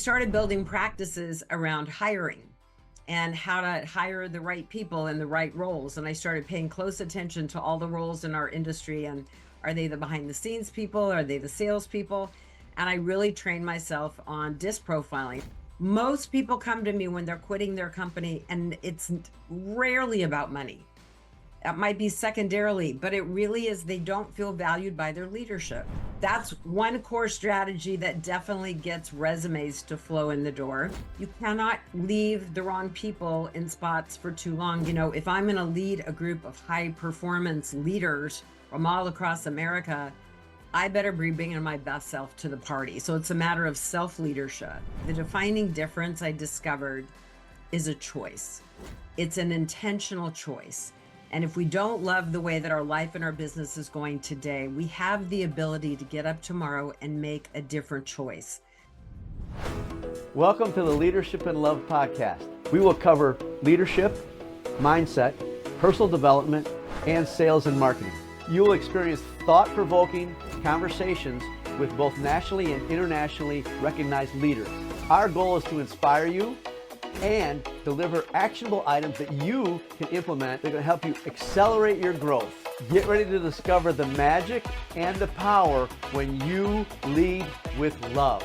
started building practices around hiring and how to hire the right people in the right roles. And I started paying close attention to all the roles in our industry. And are they the behind the scenes people? Are they the sales people? And I really trained myself on disc profiling. Most people come to me when they're quitting their company, and it's rarely about money. That might be secondarily, but it really is they don't feel valued by their leadership. That's one core strategy that definitely gets resumes to flow in the door. You cannot leave the wrong people in spots for too long. You know, if I'm going to lead a group of high performance leaders from all across America, I better be bringing my best self to the party. So it's a matter of self-leadership. The defining difference I discovered is a choice. It's an intentional choice. And if we don't love the way that our life and our business is going today, we have the ability to get up tomorrow and make a different choice. Welcome to the Leadership and Love podcast. We will cover leadership, mindset, personal development, and sales and marketing. You will experience thought-provoking conversations with both nationally and internationally recognized leaders. Our goal is to inspire you and deliver actionable items that you can implement that are going to help you accelerate your growth. Get ready to discover the magic and the power when you lead with love.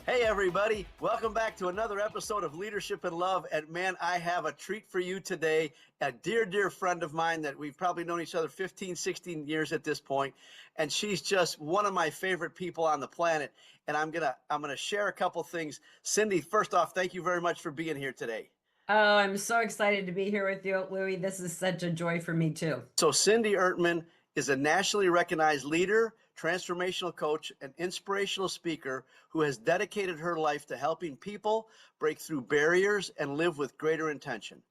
Hey everybody, welcome back to another episode of Leadership and Love. And man, I have a treat for you today. A dear friend of mine that we've probably known each other 15, 16 years at this point. And she's just one of my favorite people on the planet. And I'm gonna share a couple things. Cindy, first off, thank you very much for being here today. Oh, I'm so excited to be here with you, Louie. This is such a joy for me too. So Cindy Ertman is a nationally recognized leader, transformational coach, and inspirational speaker who has dedicated her life to helping people break through barriers and live with greater intention.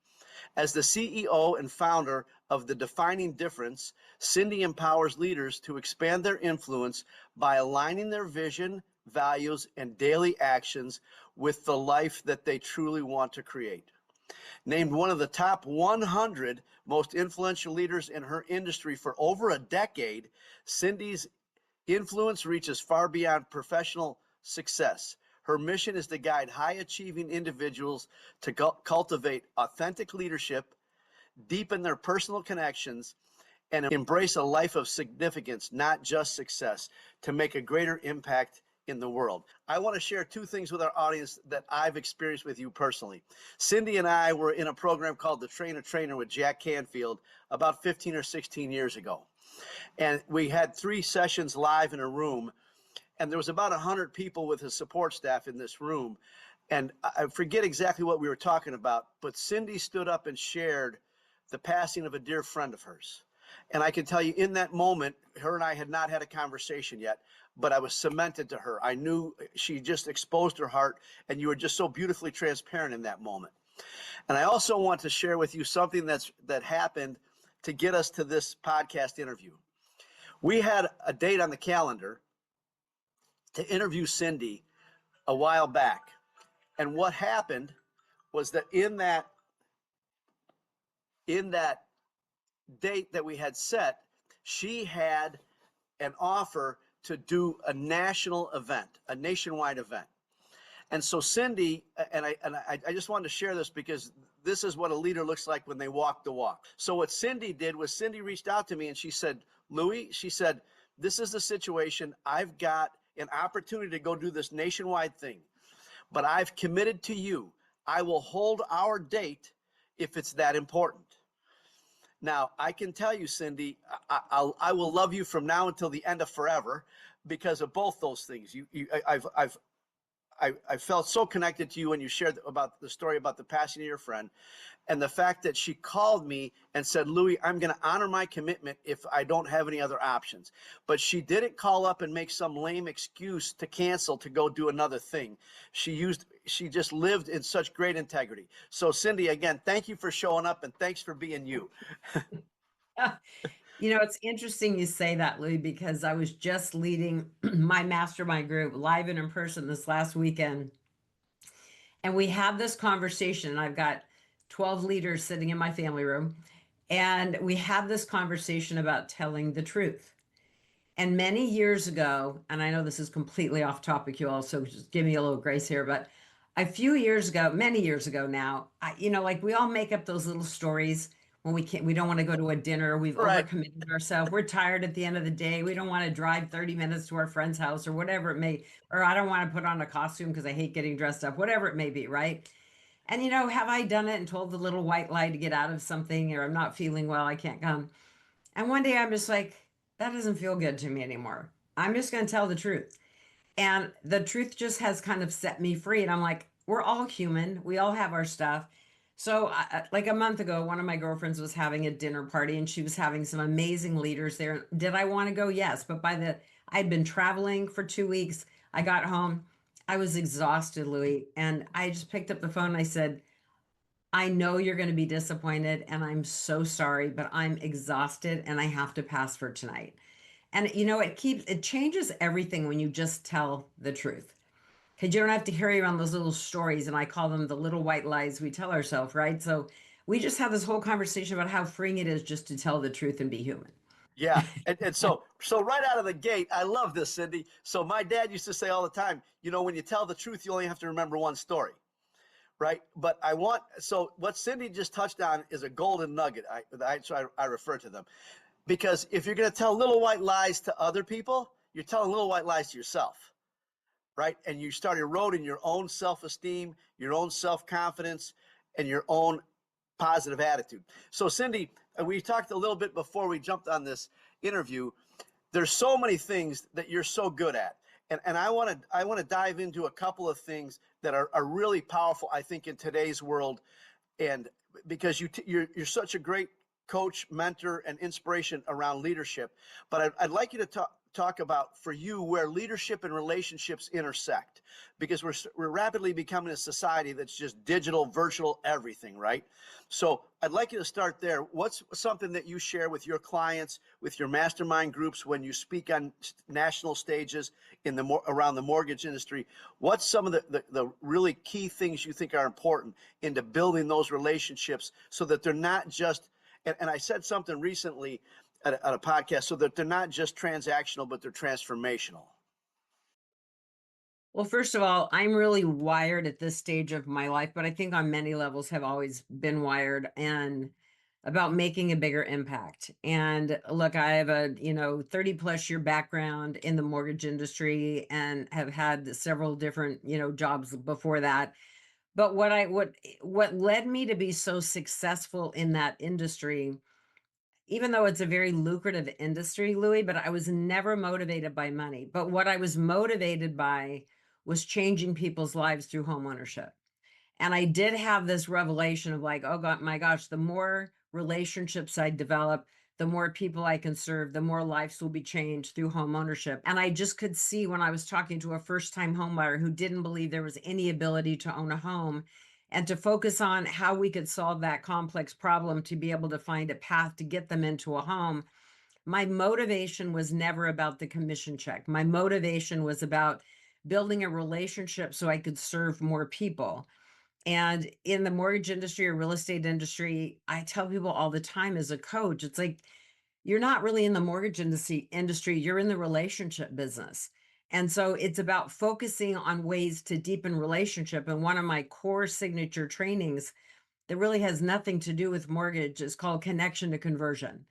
As the CEO and founder of The Defining Difference, Cindy empowers leaders to expand their influence by aligning their vision, values, and daily actions with the life that they truly want to create. Named one of the top 100 most influential leaders in her industry for over a decade, Cindy's influence reaches far beyond professional success. Her mission is to guide high-achieving individuals to cultivate authentic leadership, deepen their personal connections, and embrace a life of significance, not just success, to make a greater impact in the world. I want to share two things with our audience that I've experienced with you personally. Cindy and I were in a program called The Trainer with Jack Canfield about 15 or 16 years ago. And we had 3 sessions live in a room, and there was about 100 people with his support staff in this room. And I forget exactly what we were talking about, but Cindy stood up and shared the passing of a dear friend of hers. And I can tell you in that moment, her and I had not had a conversation yet, but I was cemented to her. I knew she just exposed her heart, and you were just so beautifully transparent in that moment. And I also want to share with you something that happened to get us to this podcast interview. We had a date on the calendar to interview Cindy a while back. And what happened was that in that date that we had set, she had an offer to do a national event, a nationwide event. And so Cindy, and I just wanted to share this because this is what a leader looks like when they walk the walk. So what Cindy did was Cindy reached out to me and she said, Louie, she said, this is the situation. I've got an opportunity to go do this nationwide thing, but I've committed to you. I will hold our date if it's that important. Now, I can tell you, Cindy, I will love you from now until the end of forever because of both those things. I felt so connected to you when you shared about the story about the passing of your friend, and the fact that she called me and said, Louie, I'm going to honor my commitment if I don't have any other options. But she didn't call up and make some lame excuse to cancel to go do another thing. She just lived in such great integrity. So Cindy, again, thank you for showing up and thanks for being you. You know, it's interesting you say that, Louie, because I was just leading my mastermind group live and in person this last weekend. And we had this conversation. I've got 12 leaders sitting in my family room. And we had this conversation about telling the truth. And many years ago, and I know this is completely off topic, you all, so just give me a little grace here, but a few years ago, many years ago now, like we all make up those little stories when we don't want to go to a dinner, we've Right. overcommitted ourselves, we're tired at the end of the day, we don't want to drive 30 minutes to our friend's house or whatever it may, or I don't want to put on a costume because I hate getting dressed up, whatever it may be, right? And have I done it and told the little white lie to get out of something, or I'm not feeling well, I can't come? And one day I'm just like, that doesn't feel good to me anymore. I'm just going to tell the truth. And the truth just has kind of set me free. And I'm like, we're all human. We all have our stuff. So, like a month ago, one of my girlfriends was having a dinner party and she was having some amazing leaders there. Did I want to go? Yes. But I'd been traveling for 2 weeks. I got home. I was exhausted, Louie. And I just picked up the phone and I said, I know you're going to be disappointed and I'm so sorry, but I'm exhausted and I have to pass for tonight. And it changes everything when you just tell the truth. Because you don't have to carry around those little stories, and I call them the little white lies we tell ourselves, right? So we just have this whole conversation about how freeing it is just to tell the truth and be human. Yeah. And so right out of the gate, I love this, Cindy. So my dad used to say all the time, when you tell the truth, you only have to remember one story. Right. But so what Cindy just touched on is a golden nugget. I refer to them because if you're going to tell little white lies to other people, you're telling little white lies to yourself. Right. And you start eroding your own self-esteem, your own self-confidence, and your own positive attitude. So, Cindy, we talked a little bit before we jumped on this interview. There's so many things that you're so good at. And I want to dive into a couple of things that are really powerful, I think, in today's world. And because you're such a great coach, mentor, and inspiration around leadership. But I'd like you to talk about for you where leadership and relationships intersect, because we're rapidly becoming a society that's just digital, virtual, everything, right? So I'd like you to start there. What's something that you share with your clients, with your mastermind groups when you speak on national stages around the mortgage industry? What's some of the really key things you think are important into building those relationships so that they're not just, and I said something recently at a podcast, so that they're not just transactional, but they're transformational. Well, first of all, I'm really wired at this stage of my life, but I think on many levels have always been wired and about making a bigger impact. And look, I have a, 30 plus year background in the mortgage industry and have had several different, jobs before that. But what led me to be so successful in that industry, even though it's a very lucrative industry, Louis, but I was never motivated by money. But what I was motivated by was changing people's lives through home ownership. And I did have this revelation of like, oh God, my gosh, the more relationships I develop, the more people I can serve, the more lives will be changed through home ownership. And I just could see when I was talking to a first time homebuyer who didn't believe there was any ability to own a home and to focus on how we could solve that complex problem to be able to find a path to get them into a home. My motivation was never about the commission check. My motivation was about building a relationship so I could serve more people. And in the mortgage industry or real estate industry, I tell people all the time as a coach, it's like you're not really in the mortgage industry, you're in the relationship business. And so it's about focusing on ways to deepen relationship. And one of my core signature trainings that really has nothing to do with mortgage is called connection to conversion,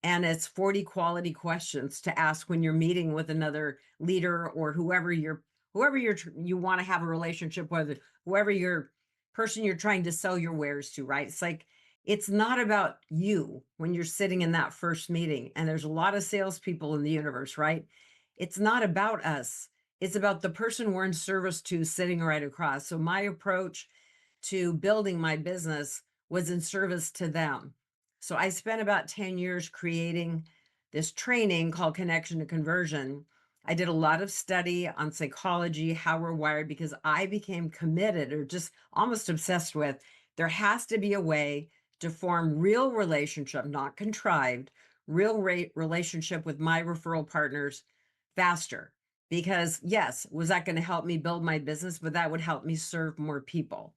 and it's 40 quality questions to ask when you're meeting with another leader or you want to have a relationship with, whoever your person you're trying to sell your wares to, right? It's like it's not about you when you're sitting in that first meeting, and there's a lot of salespeople in the universe, right? It's not about us. It's about the person we're in service to sitting right across. So my approach to building my business was in service to them. So I spent about 10 years creating this training called Connection to Conversion. I did a lot of study on psychology, how we're wired, because I became committed or just almost obsessed with there has to be a way to form real relationship, not contrived, real relationship with my referral partners faster. Because yes, was that going to help me build my business? But that would help me serve more people.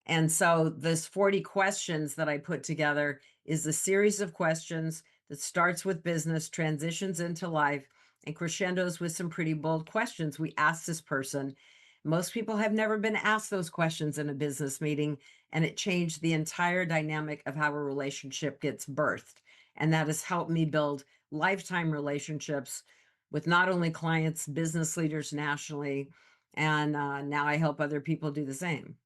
And so this 40 questions that I put together is a series of questions that starts with business, transitions into life, and crescendos with some pretty bold questions. We asked this person. Most people have never been asked those questions in a business meeting, and it changed the entire dynamic of how a relationship gets birthed. And that has helped me build lifetime relationships with not only clients, business leaders nationally, and now I help other people do the same.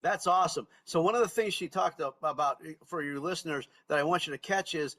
That's awesome. So one of the things she talked about for your listeners that I want you to catch is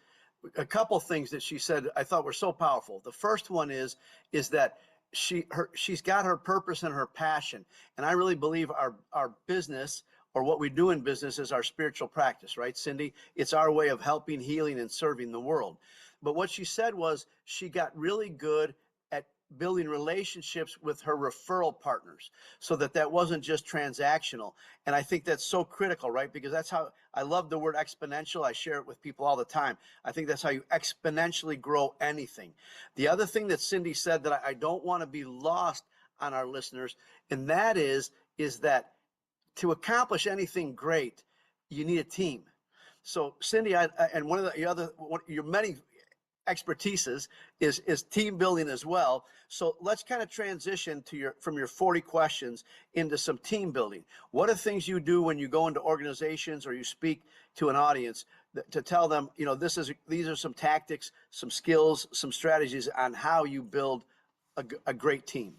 a couple things that she said I thought were so powerful. The first one is that she's got her purpose and her passion, and I really believe our business or what we do in business is our spiritual practice, right, Cindy? It's our way of helping, healing, and serving the world. But what she said was she got really good at building relationships with her referral partners so that wasn't just transactional. And I think that's so critical, right? Because that's how I love the word exponential. I share it with people all the time. I think that's how you exponentially grow anything. The other thing that Cindy said that I don't want to be lost on our listeners, and that is that to accomplish anything great, you need a team. So Cindy, and one of your many expertises is team building as well. So let's kind of transition to from your 40 questions into some team building. What are things you do when you go into organizations or you speak to an audience to tell them, these are some tactics, some skills, some strategies on how you build a great team?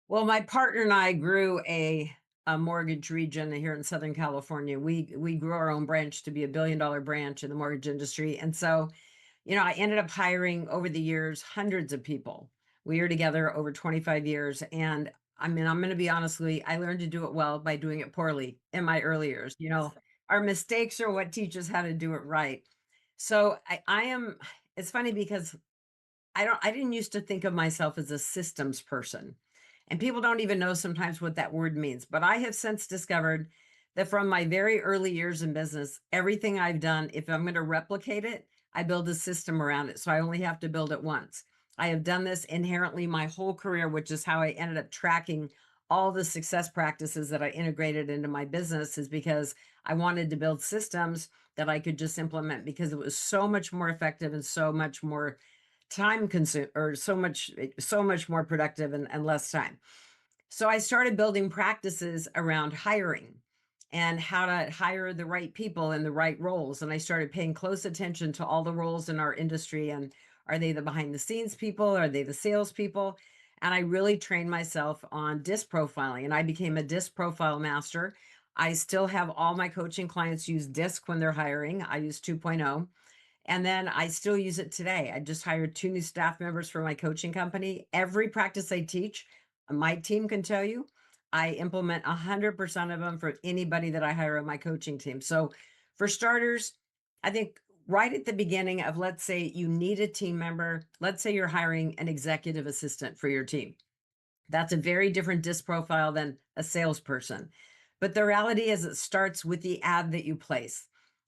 Well, my partner and I grew a mortgage region here in Southern California. We grew our own branch to be $1 billion branch in the mortgage industry. And so, I ended up hiring over the years hundreds of people. We were together over 25 years. And I mean, I'm going to be honest with you, I learned to do it well by doing it poorly in my early years. Our mistakes are what teach us how to do it right. So it's funny because I didn't used to think of myself as a systems person. And people don't even know sometimes what that word means. But I have since discovered that from my very early years in business, everything I've done, if I'm going to replicate it, I build a system around it. So I only have to build it once. I have done this inherently my whole career, which is how I ended up tracking all the success practices that I integrated into my business, is because I wanted to build systems that I could just implement because it was so much more effective and so much more time consume or so much more productive and less time. So I started building practices around hiring and how to hire the right people in the right roles. And I started paying close attention to all the roles in our industry. And are they the behind the scenes people? Are they the sales people? And I really trained myself on DISC profiling, and I became a DISC profile master. I still have all my coaching clients use DISC when they're hiring. I use 2.0. And then I still use it today. I just hired 2 new staff members for my coaching company. Every practice I teach, my team can tell you, I implement 100% of them for anybody that I hire on my coaching team. So for starters, I think right at the beginning of, let's say you need a team member, let's say you're hiring an executive assistant for your team. That's a very different DISC profile than a salesperson. But the reality is it starts with the ad that you place.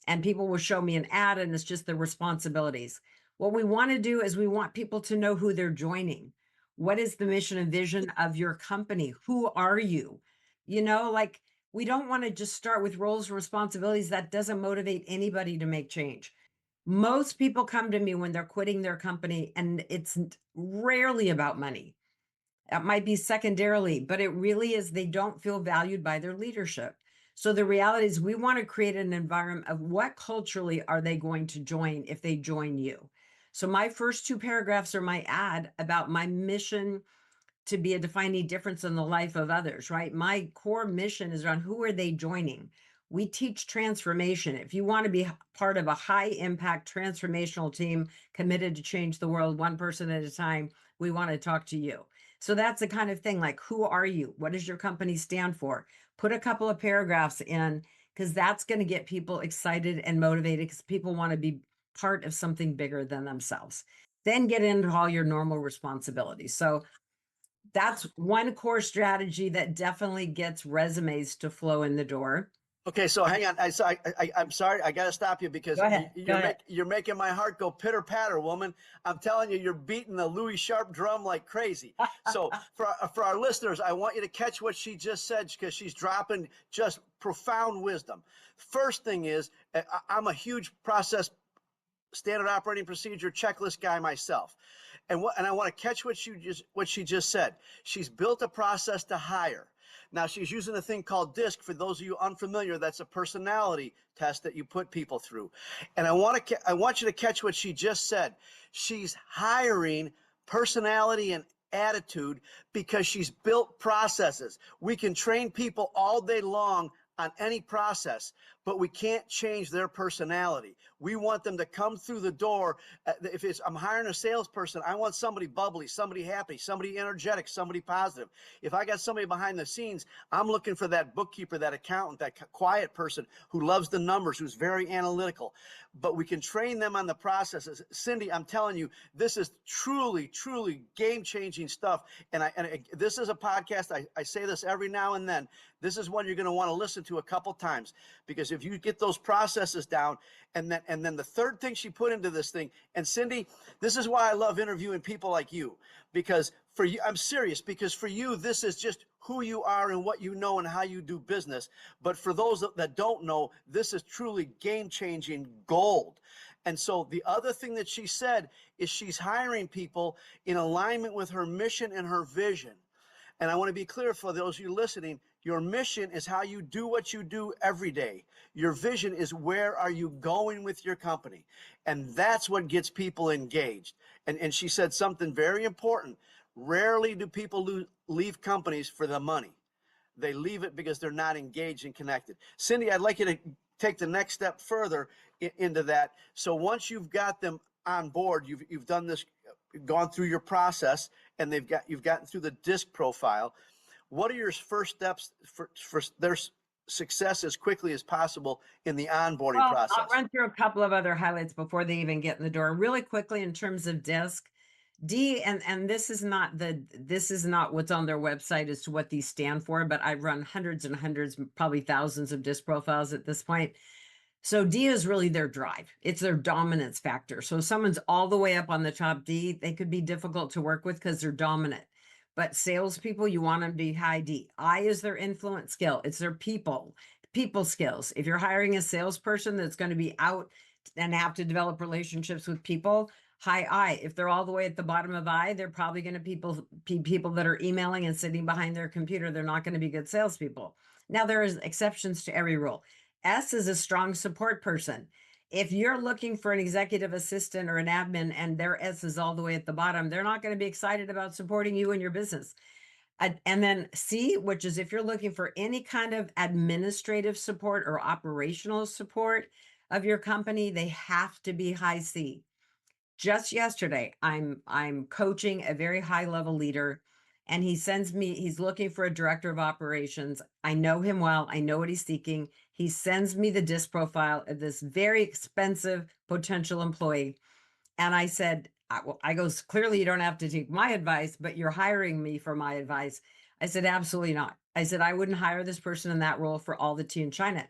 And people will show me an ad and it's just the responsibilities. What we want to do is we want people to know who they're joining. What is the mission and vision of your company? Who are you? Like, we don't want to just start with roles and responsibilities. That doesn't motivate anybody to make change. Most people come to me when they're quitting their company, and it's rarely about money. That might be secondarily, but it really is they don't feel valued by their leadership. So the reality is we want to create an environment of what culturally are they going to join if they join you. So my first 2 paragraphs are my ad about my mission to be a defining difference in the life of others, right? My core mission is around who are they joining? We teach transformation. If you want to be part of a high impact transformational team committed to change the world one person at a time, we want to talk to you. So that's the kind of thing, like, who are you? What does your company stand for? Put a couple of paragraphs in, because that's going to get people excited and motivated, because people want to be part of something bigger than themselves. Then get into all your normal responsibilities. So that's one core strategy that definitely gets resumes to flow in the door. Okay, so hang on. I'm sorry. I got to stop you because Go ahead. you're making my heart go pitter patter, woman. I'm telling you, you're beating the Louie Sharp drum like crazy. So for our listeners, I want you to catch what she just said, because she's dropping just profound wisdom. First thing is, I'm a huge process standard operating procedure checklist guy myself. And I want to catch what she just said. She's built a process to hire. Now she's using a thing called DISC. For those of you unfamiliar, that's a personality test that you put people through. And I want you to catch what she just said. She's hiring personality and attitude because she's built processes. We can train people all day long on any process, but we can't change their personality. We want them to come through the door. If I'm hiring a salesperson, I want somebody bubbly, somebody happy, somebody energetic, somebody positive. If I got somebody behind the scenes, I'm looking for that bookkeeper, that accountant, that quiet person who loves the numbers, who's very analytical. But we can train them on the processes. Cindy, I'm telling you, this is truly, truly game-changing stuff. And this is a podcast. I say this every now and then. This is one you're going to want to listen to a couple times, because if you get those processes down, and then the third thing she put into this thing, and Cindy, this is why I love interviewing people like you, because for you, I'm serious, because for you, this is just who you are and what you know and how you do business. But for those that don't know, this is truly game-changing gold. And so the other thing that she said is she's hiring people in alignment with her mission and her vision. And I want to be clear for those of you listening, your mission is how you do what you do every day. Your vision is where are you going with your company? And that's what gets people engaged. And she said something very important. Rarely do people leave companies for the money. They leave it because they're not engaged and connected. Cindy, I'd like you to take the next step further into that. So once you've got them on board, you've done this, gone through your process, and you've gotten through the DISC profile. What are your first steps for their success as quickly as possible in the onboarding Well, I'll process? run through a couple of other highlights before they even get in the door. Really quickly, in terms of DISC, and this is not what's on their website as to what these stand for, but I've run hundreds and hundreds, probably thousands of DISC profiles at this point. So D is really their drive. It's their dominance factor. So if someone's all the way up on the top D, they could be difficult to work with because they're dominant. But salespeople, you want them to be high D. I is their influence skill. It's their people skills. If you're hiring a salesperson that's going to be out and have to develop relationships with people, high I. If they're all the way at the bottom of I, they're probably going to be people that are emailing and sitting behind their computer. They're not going to be good salespeople. Now, there is exceptions to every rule. S is a strong support person. If you're looking for an executive assistant or an admin and their S is all the way at the bottom, they're not going to be excited about supporting you and your business. And then C, which is if you're looking for any kind of administrative support or operational support of your company, they have to be high C. Just yesterday, I'm coaching a very high level leader, and he's looking for a director of operations. I know him well. I know what he's seeking. He sends me the DISC profile of this very expensive potential employee. And I said, I goes, clearly you don't have to take my advice, but you're hiring me for my advice. I said, absolutely not. I said, I wouldn't hire this person in that role for all the tea in China.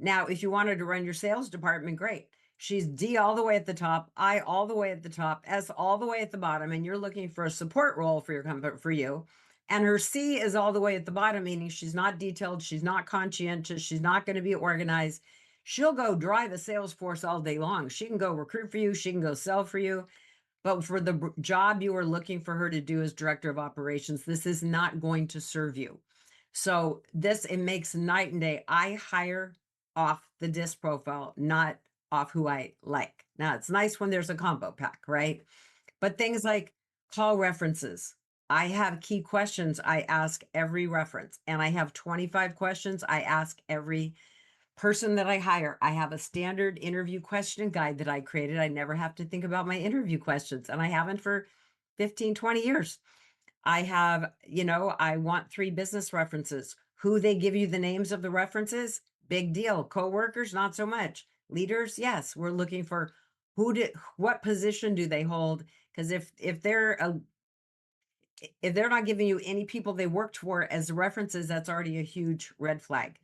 Now, if you wanted to run your sales department, great. She's D all the way at the top, I all the way at the top, S all the way at the bottom, and you're looking for a support role for your company, for you. And her C is all the way at the bottom, meaning she's not detailed, she's not conscientious, she's not going to be organized. She'll go drive a sales force all day long. She can go recruit for you, she can go sell for you. But for the job you are looking for her to do as director of operations, this is not going to serve you. So it makes night and day. I hire off the DISC profile, not off who I like. Now, it's nice when there's a combo pack, right? But things like call references. I have key questions I ask every reference, and I have 25 questions I ask every person that I hire. I have a standard interview question guide that I created. I never have to think about my interview questions, and I haven't for 15, 20 years. I have, I want 3 business references. Who they give you the names of the references, big deal. Coworkers, not so much. Leaders, yes, we're looking for what position do they hold? Because if they're not giving you any people they worked for as references, that's already a huge red flag.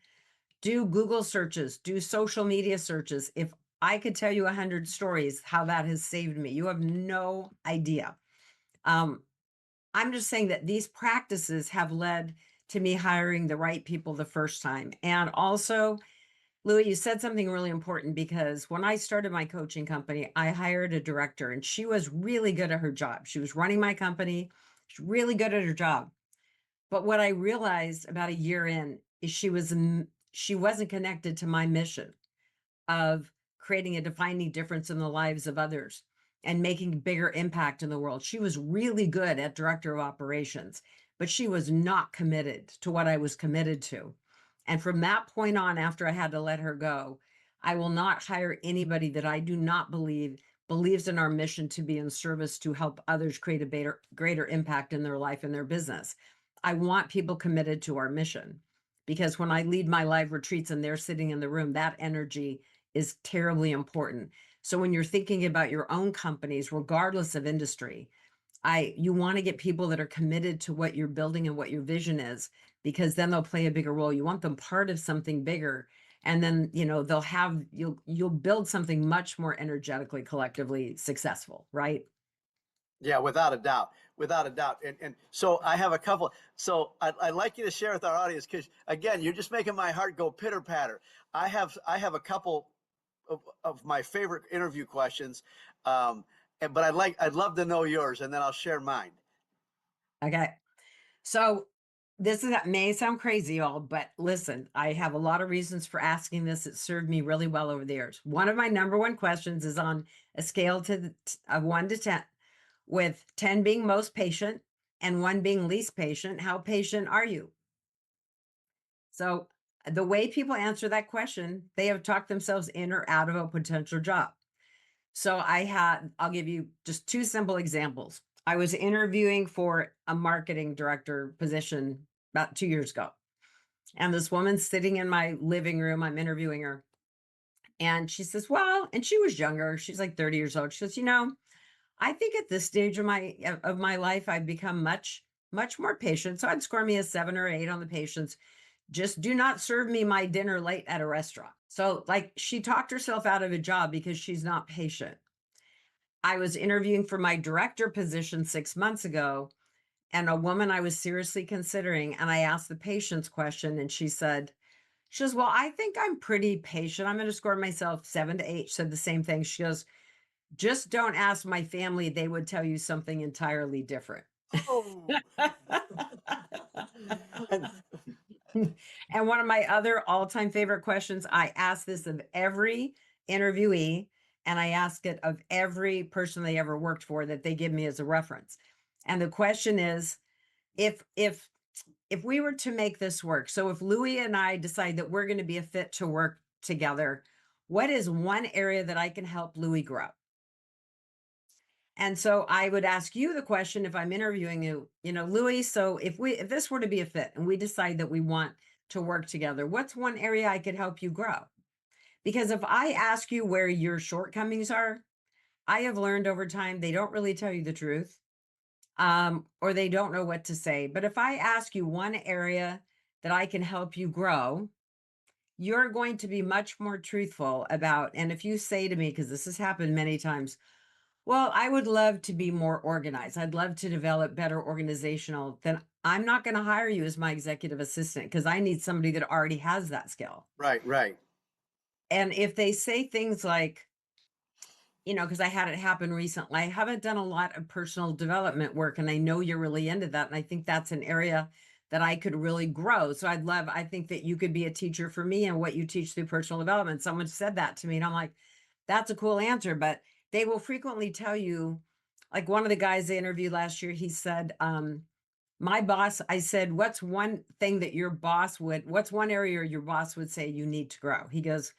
Do Google searches, do social media searches. If I could tell you 100 stories, how that has saved me, you have no idea. I'm just saying that these practices have led to me hiring the right people the first time. And also, Louie, you said something really important because when I started my coaching company, I hired a director and she was really good at her job. She was running my company. She's really good at her job. But what I realized about a year in is she wasn't connected to my mission of creating a defining difference in the lives of others and making bigger impact in the world. She was really good at director of operations, but she was not committed to what I was committed to. And from that point on, after I had to let her go, I will not hire anybody that I do not believe believes in our mission to be in service to help others create a greater impact in their life and their business. I want people committed to our mission because when I lead my live retreats and they're sitting in the room, that energy is terribly important. So when you're thinking about your own companies, regardless of industry, you want to get people that are committed to what you're building and what your vision is, because then they'll play a bigger role. You want them part of something bigger. And then, you'll build something much more energetically, collectively successful, right? Yeah, without a doubt, without a doubt. And so I have a couple. So I'd like you to share with our audience because again, you're just making my heart go pitter patter. I have a couple of my favorite interview questions, but I'd love to know yours, and then I'll share mine. Okay. So that may sound crazy, y'all, but listen, I have a lot of reasons for asking this. It served me really well over the years. One of my number one questions is on a scale of 1 to 10, with 10 being most patient and 1 being least patient. How patient are you? So the way people answer that question, they have talked themselves in or out of a potential job. So I'll give you just 2 simple examples. I was interviewing for a marketing director position about 2 years ago. And this woman's sitting in my living room. I'm interviewing her. And she says, well, and she was younger. She's like 30 years old. She says, I think at this stage of my life, I've become much, much more patient. So I'd score me a 7 or 8 on the patience. Just do not serve me my dinner late at a restaurant. So like she talked herself out of a job because she's not patient. I was interviewing for my director position 6 months ago, and a woman I was seriously considering, and I asked the patience question, and she goes, well, I think I'm pretty patient. I'm going to score myself 7 to 8. She said the same thing. She goes, just don't ask my family. They would tell you something entirely different. Oh, and And one of my other all-time favorite questions, I ask this of every interviewee, and I ask it of every person they ever worked for that they give me as a reference. And the question is, if we were to make this work, so if Louie and I decide that we're going to be a fit to work together, what is one area that I can help Louie grow? And so I would ask you the question if I'm interviewing you, Louie, so if this were to be a fit and we decide that we want to work together, what's one area I could help you grow? Because if I ask you where your shortcomings are, I have learned over time they don't really tell you the truth, or they don't know what to say. But if I ask you one area that I can help you grow, you're going to be much more truthful about. And if you say to me, because this has happened many times, well, I would love to be more organized. I'd love to develop better organizational. Then I'm not going to hire you as my executive assistant because I need somebody that already has that skill. right, right. And if they say things like, because I had it happen recently, I haven't done a lot of personal development work, and I know you're really into that. And I think that's an area that I could really grow. So I think that you could be a teacher for me and what you teach through personal development. Someone said that to me, and I'm like, that's a cool answer. But they will frequently tell you, like one of the guys they interviewed last year, he said, my boss, I said, what's one area your boss would say you need to grow? He goes,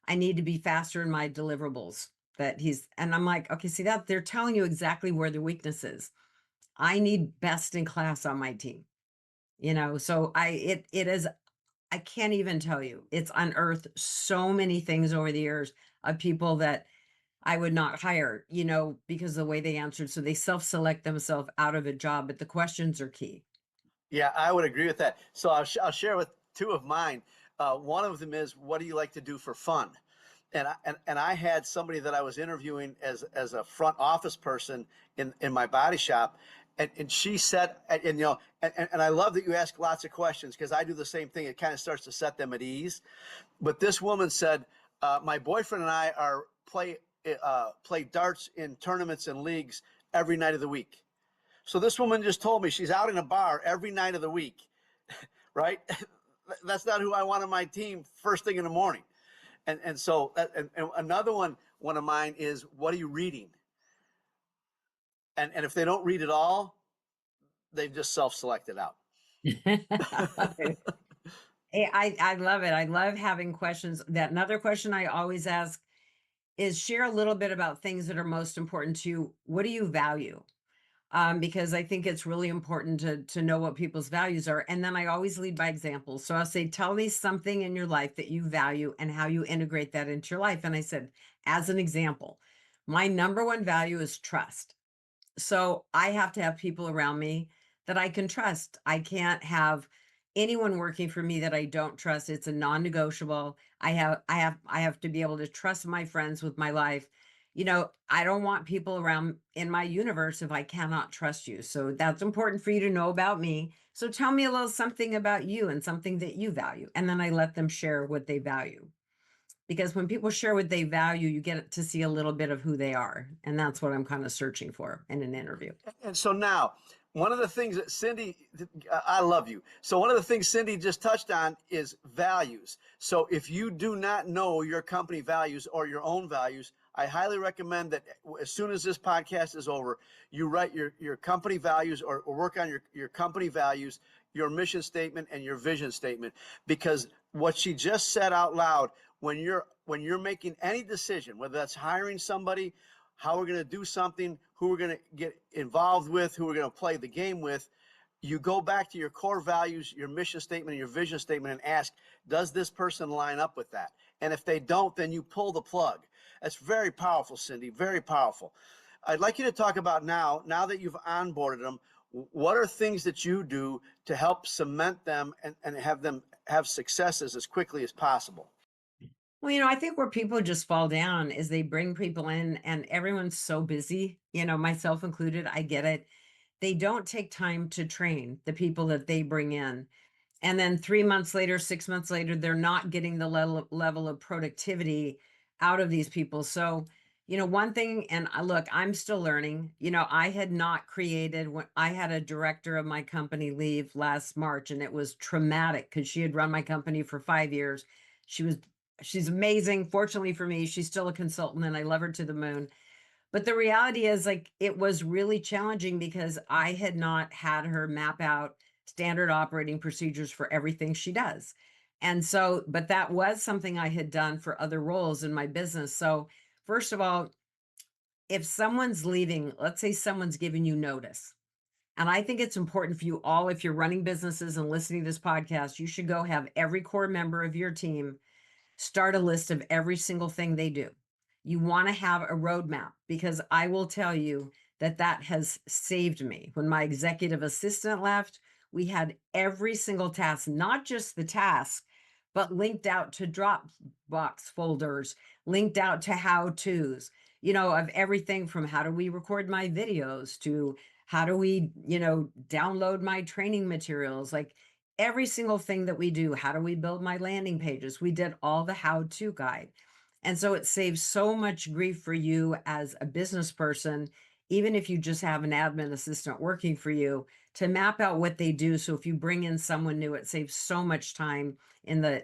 I need to be faster in my deliverables. And I'm like, okay, see that they're telling you exactly where the weakness is. I need best in class on my team, so it is, I can't even tell you, it's unearthed so many things over the years of people that I would not hire, because of the way they answered. So they self-select themselves out of a job, but the questions are key. Yeah, I would agree with that. So I'll share with two of mine. One of them is, what do you like to do for fun? And I had somebody that I was interviewing as a front office person in my body shop, and she said, and you know, and I love that you ask lots of questions because I do the same thing. It kind of starts to set them at ease. But this woman said, my boyfriend and I are play darts in tournaments and leagues every night of the week. So this woman just told me she's out in a bar every night of the week, right? That's not who I want on my team first thing in the morning. And so and another one of mine is, what are you reading? And if they don't read it all, they've just self-selected out. I love it. I love having questions. That another question I always ask is share a little bit about things that are most important to you. What do you value? Because I think it's really important to know what people's values are. And then I always lead by example. So I'll say, tell me something in your life that you value and how you integrate that into your life. And I said, as an example, my number one value is trust. So I have to have people around me that I can trust. I can't have anyone working for me that I don't trust. It's a non-negotiable. I have to be able to trust my friends with my life. You know, I don't want people around in my universe if I cannot trust you. So that's important for you to know about me. So tell me a little something about you and something that you value. And then I let them share what they value. Because when people share what they value, you get to see a little bit of who they are. And that's what I'm kind of searching for in an interview. And so now, one of the things that Cindy, I love you. So one of the things Cindy just touched on is values. So if you do not know your company values or your own values, I highly recommend that as soon as this podcast is over, you write your company values or work on your company values, your mission statement and your vision statement. Because what she just said out loud, when you're making any decision, whether that's hiring somebody, how we're going to do something, who we're going to get involved with, who we're going to play the game with, you go back to your core values, your mission statement, and your vision statement and ask, does this person line up with that? And if they don't, then you pull the plug. That's very powerful, Cindy, very powerful. I'd like you to talk about now that you've onboarded them, what are things that you do to help cement them and have them have successes as quickly as possible? Well, I think where people just fall down is they bring people in and everyone's so busy, myself included. I get it. They don't take time to train the people that they bring in. And then 3 months later, 6 months later, they're not getting the level of productivity out of these people. So, one thing, and look, I'm still learning. I had not created when I had a director of my company leave last March, and it was traumatic because she had run my company for 5 years. She was, she's amazing. Fortunately for me, she's still a consultant and I love her to the moon. But the reality is, like, it was really challenging because I had not had her map out standard operating procedures for everything she does. And so, but that was something I had done for other roles in my business. So, first of all, if someone's leaving, let's say someone's giving you notice. And I think it's important for you all, if you're running businesses and listening to this podcast, you should go have every core member of your team start a list of every single thing they do. You want to have a roadmap because I will tell you that that has saved me. When my executive assistant left, we had every single task, not just the task, but linked out to Dropbox folders, linked out to how to's, of everything from how do we record my videos to how do we, download my training materials, like every single thing that we do. How do we build my landing pages? We did all the how to guide. And so it saves so much grief for you as a business person, even if you just have an admin assistant working for you, to map out what they do. So if you bring in someone new, it saves so much time in the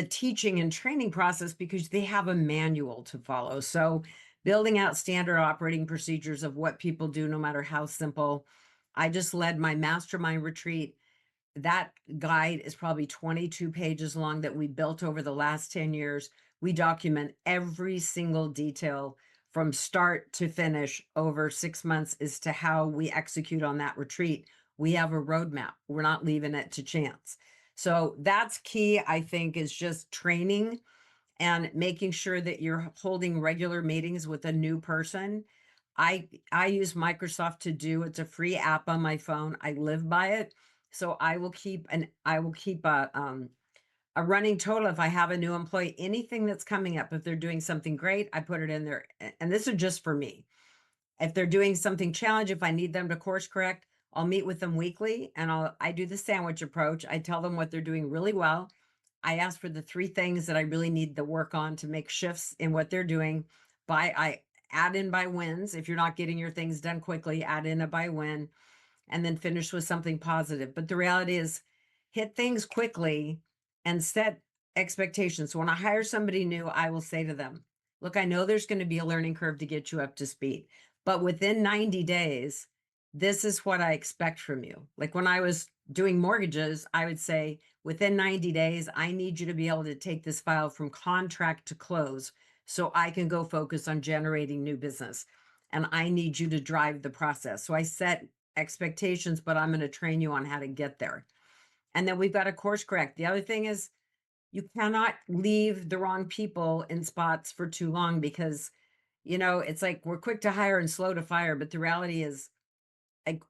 teaching and training process because they have a manual to follow. So building out standard operating procedures of what people do, no matter how simple. I just led my mastermind retreat. That guide is probably 22 pages long that we built over the last 10 years. We document every single detail from start to finish over 6 months as to how we execute on that retreat. We have a roadmap. We're not leaving it to chance. So that's key, I think, is just training and making sure that you're holding regular meetings with a new person. I use Microsoft To Do. It's a free app on my phone. I live by it. So I will keep a running total if I have a new employee, anything that's coming up. If they're doing something great, I put it in there. And this is just for me. If they're doing something challenge, if I need them to course correct, I'll meet with them weekly and I do the sandwich approach. I tell them what they're doing really well. I ask for the three things that I really need to work on to make shifts in what they're doing. I add in by wins. If you're not getting your things done quickly, add in a by win and then finish with something positive. But the reality is, hit things quickly and set expectations. So when I hire somebody new, I will say to them, look, I know there's going to be a learning curve to get you up to speed, but within 90 days, this is what I expect from you. Like when I was doing mortgages, I would say, within 90 days, I need you to be able to take this file from contract to close so I can go focus on generating new business. And I need you to drive the process. So I set expectations, but I'm going to train you on how to get there. And then we've got to course correct. The other thing is you cannot leave the wrong people in spots for too long because, it's like we're quick to hire and slow to fire. But the reality is, like,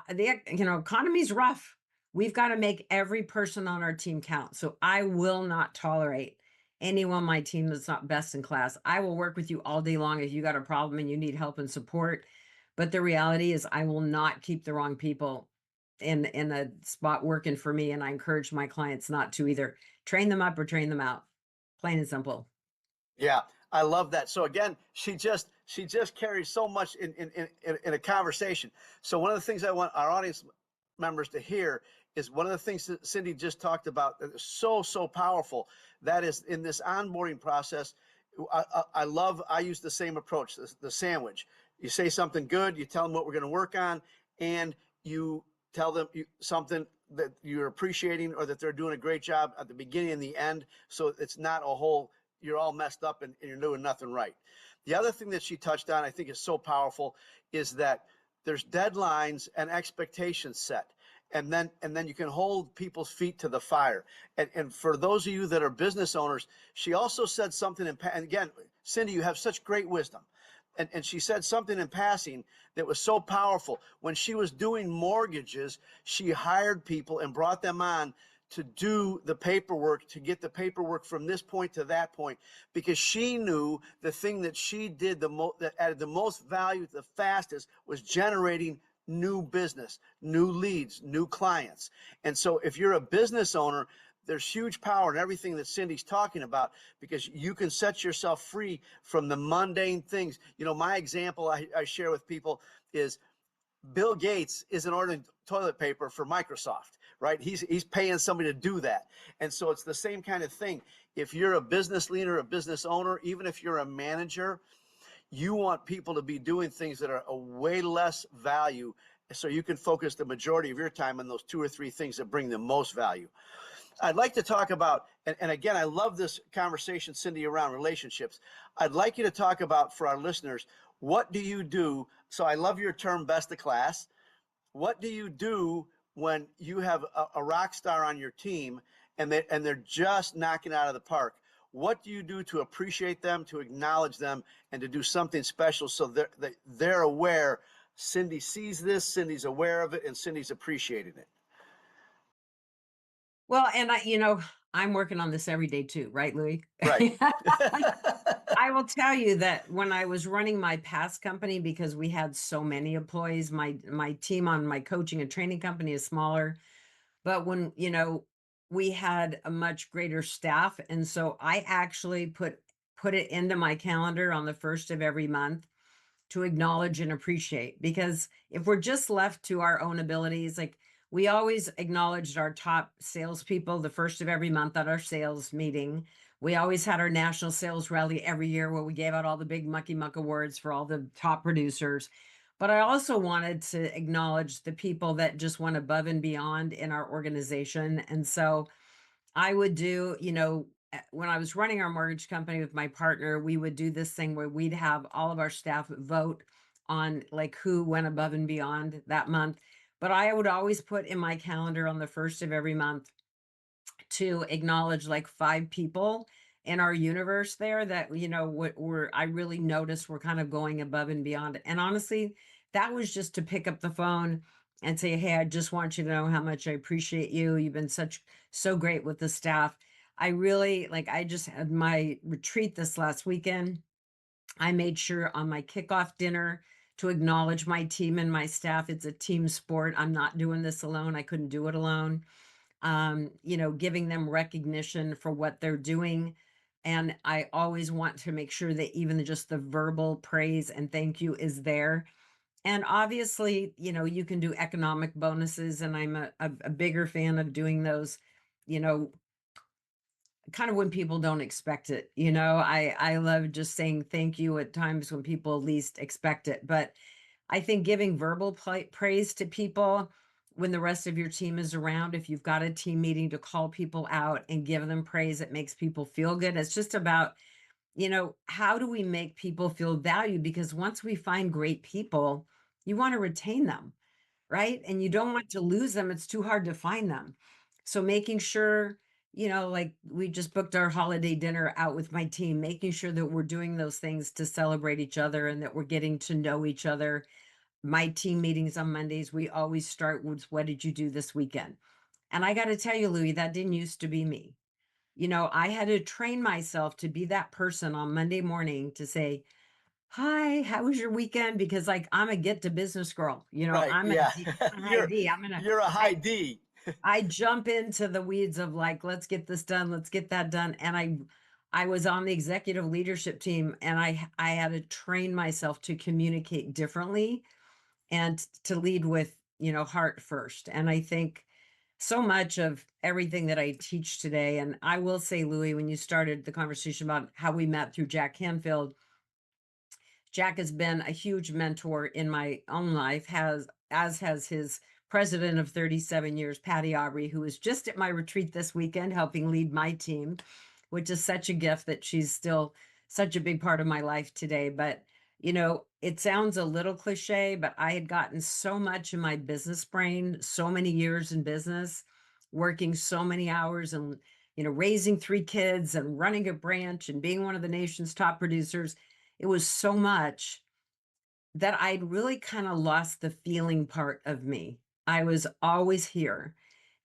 the economy's rough. We've got to make every person on our team count. So I will not tolerate anyone on my team that's not best in class. I will work with you all day long if you got a problem and you need help and support. But the reality is I will not keep the wrong people in a spot working for me. And I encourage my clients not to either train them up or train them out. Plain and simple. Yeah, I love that. So again, she just carries so much in a conversation. So one of the things I want our audience members to hear is one of the things that Cindy just talked about that is so powerful. That is in this onboarding process. I use the same approach, the sandwich. You say something good, you tell them what we're going to work on, and you tell them something that you're appreciating or that they're doing a great job at the beginning and the end. So it's not a whole you're all messed up and you're doing nothing right. The other thing that she touched on, I think is so powerful, is that there's deadlines and expectations set. And then you can hold people's feet to the fire. And for those of you that are business owners, she also said something, and again, Cindy, you have such great wisdom. And she said something in passing that was so powerful. When she was doing mortgages, she hired people and brought them on to do the paperwork, to get the paperwork from this point to that point, because she knew the thing that she did that added the most value the fastest was generating new business, new leads, new clients. And so if you're a business owner, there's huge power in everything that Cindy's talking about because you can set yourself free from the mundane things. My example I share with people is Bill Gates isn't ordering toilet paper for Microsoft, right? He's paying somebody to do that. And so it's the same kind of thing. If you're a business leader, a business owner, even if you're a manager, you want people to be doing things that are a way less value so you can focus the majority of your time on those two or three things that bring the most value. I'd like to talk about, and again, I love this conversation, Cindy, around relationships. I'd like you to talk about, for our listeners, what do you do? So I love your term, best of class. What do you do when you have a rock star on your team and they're just knocking out of the park? What do you do to appreciate them, to acknowledge them, and to do something special so they're aware? Cindy sees this, Cindy's aware of it, and Cindy's appreciating it. Well, and I'm working on this every day too, right, Louie? Right. I will tell you that when I was running my past company, because we had so many employees, my team on my coaching and training company is smaller. But when, we had a much greater staff, and so I actually put it into my calendar on the first of every month to acknowledge and appreciate. Because if we're just left to our own abilities, like we always acknowledged our top salespeople the first of every month at our sales meeting. We always had our national sales rally every year where we gave out all the big mucky muck awards for all the top producers. But I also wanted to acknowledge the people that just went above and beyond in our organization. And so I would do, when I was running our mortgage company with my partner, we would do this thing where we'd have all of our staff vote on like who went above and beyond that month. But I would always put in my calendar on the first of every month to acknowledge like five people in our universe there that were I really noticed were kind of going above and beyond. And honestly, that was just to pick up the phone and say, hey, I just want you to know how much I appreciate you. You've been so great with the staff. I really I just had my retreat this last weekend I made sure on my kickoff dinner to acknowledge my team and my staff. It's a team sport. I'm not doing this alone. I couldn't do it alone. Giving them recognition for what they're doing. And I always want to make sure that even just the verbal praise and thank you is there. And obviously, you can do economic bonuses, and I'm a bigger fan of doing those, you know, kind of when people don't expect it. I love just saying thank you at times when people least expect it. But I think giving verbal praise to people when the rest of your team is around, if you've got a team meeting, to call people out and give them praise, it makes people feel good. It's just about, how do we make people feel valued? Because once we find great people, you want to retain them, right? And you don't want to lose them. It's too hard to find them. So making sure, like we just booked our holiday dinner out with my team, making sure that we're doing those things to celebrate each other and that we're getting to know each other. My team meetings on Mondays, we always start with, what did you do this weekend? And I got to tell you, Louie, that didn't used to be me. I had to train myself to be that person on Monday morning to say, hi, how was your weekend? Because like I'm a get to business girl. Right. I'm a Yeah. I'm an ID. You're a high I D. I jump into the weeds of like, let's get this done, let's get that done. And I was on the executive leadership team, and I had to train myself to communicate differently and to lead with, heart first. And I think so much of everything that I teach today, and I will say, Louie, when you started the conversation about how we met through Jack Canfield, Jack has been a huge mentor in my own life, as has his president of 37 years, Patty Aubrey, who was just at my retreat this weekend helping lead my team, which is such a gift that she's still such a big part of my life today. But, it sounds a little cliche, but I had gotten so much in my business brain, so many years in business, working so many hours and, raising three kids and running a branch and being one of the nation's top producers. It was so much that I'd really kind of lost the feeling part of me. I was always here.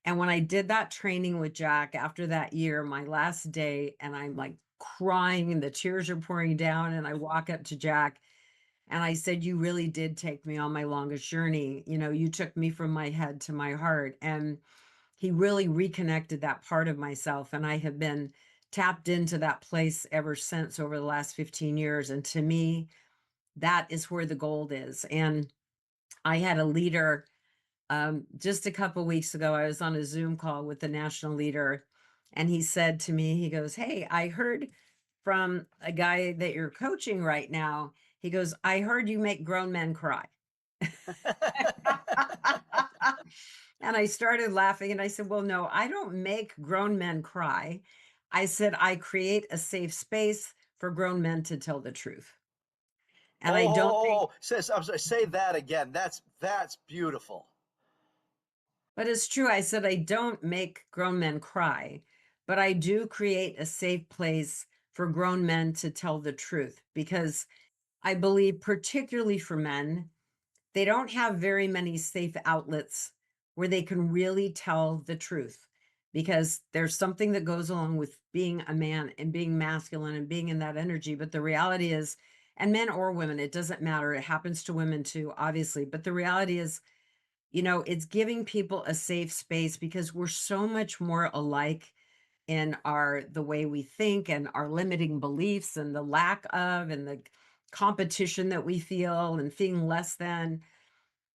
And when I did that training with Jack after that year, my last day, and I'm like crying and the tears are pouring down, and I walk up to Jack and I said, you really did take me on my longest journey. You took me from my head to my heart. And he really reconnected that part of myself. And I have been tapped into that place ever since over the last 15 years. And to me, that is where the gold is. And I had a leader just a couple weeks ago. I was on a Zoom call with the national leader, and he said to me, he goes, hey, I heard from a guy that you're coaching right now. He goes, I heard you make grown men cry. And I started laughing, and I said, well, no, I don't make grown men cry. I said, I create a safe space for grown men to tell the truth. And I don't think, Says, I'm sorry, say that again. That's beautiful. but it's true. I said, I don't make grown men cry, but I do create a safe place for grown men to tell the truth, because I believe, particularly for men, they don't have very many safe outlets where they can really tell the truth, because there's something that goes along with being a man and being masculine and being in that energy. But the reality is, and men or women, it doesn't matter. It happens to women too, obviously. But the reality is, it's giving people a safe space, because we're so much more alike in the way we think and our limiting beliefs and the lack of and the competition that we feel and feeling less than.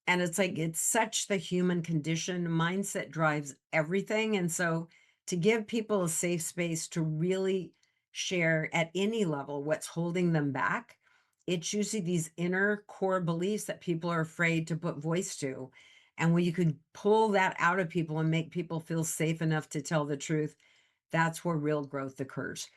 And it's like, it's such the human condition. Mindset drives everything. And so to give people a safe space to really share at any level what's holding them back, it's usually these inner core beliefs that people are afraid to put voice to. And when you can pull that out of people and make people feel safe enough to tell the truth, that's where real growth occurs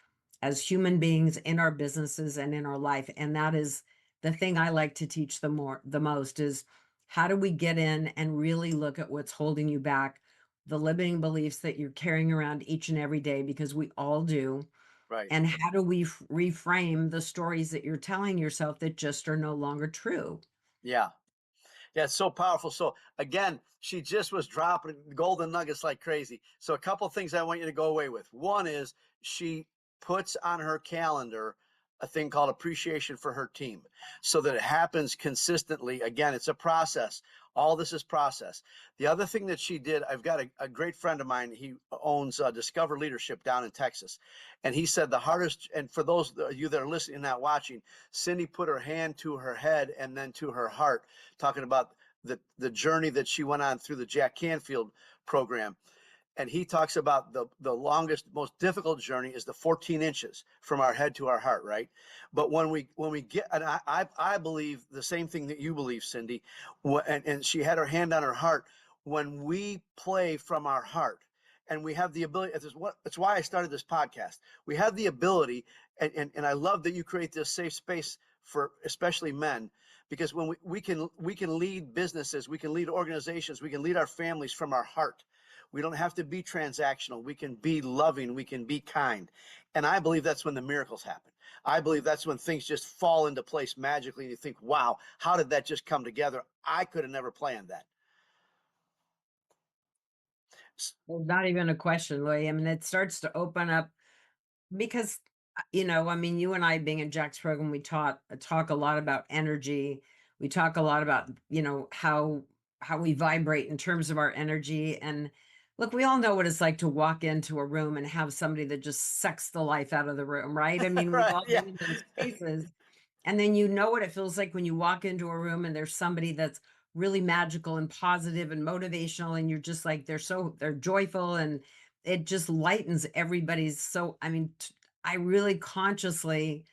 as human beings in our businesses and in our life. And that is the thing I like to teach the most is, how do we get in and really look at what's holding you back, the limiting beliefs that you're carrying around each and every day, because we all do. Right. And how do we reframe the stories that you're telling yourself that just are no longer true? Yeah. Yeah, it's so powerful. So again, she just was dropping golden nuggets like crazy. So a couple of things I want you to go away with. One is she puts on her calendar a thing called appreciation for her team so that it happens consistently. Again, it's a process. All this is process. The other thing that she did, I've got a great friend of mine. He owns Discover Leadership down in Texas. And he said the hardest, and for those of you that are listening and not watching, Cindy put her hand to her head and then to her heart, talking about the journey that she went on through the Jack Canfield program. And he talks about the longest, most difficult journey is the 14 inches from our head to our heart, right? But when we get, and I believe the same thing that you believe, Cindy, and she had her hand on her heart. When we play from our heart, and we have the ability, it's why I started this podcast. We have the ability, and I love that you create this safe space for especially men, because when we can lead businesses, we can lead organizations, we can lead our families from our heart. We don't have to be transactional. We can be loving. We can be kind. And I believe that's when the miracles happen. I believe that's when things just fall into place magically. And you think, wow, how did that just come together? I could have never planned that. Well, not even a question, Louie. I mean, it starts to open up because, I mean, you and I being in Jack's program, we talk a lot about energy. We talk a lot about, how we vibrate in terms of our energy. And look, we all know what it's like to walk into a room and have somebody that just sucks the life out of the room, right? I mean, we've Right. all Yeah. been in those spaces. And then you know what it feels like when you walk into a room and there's somebody that's really magical and positive and motivational, and you're just like, they're joyful, and it just lightens everybody's. So, I mean, I really consciously,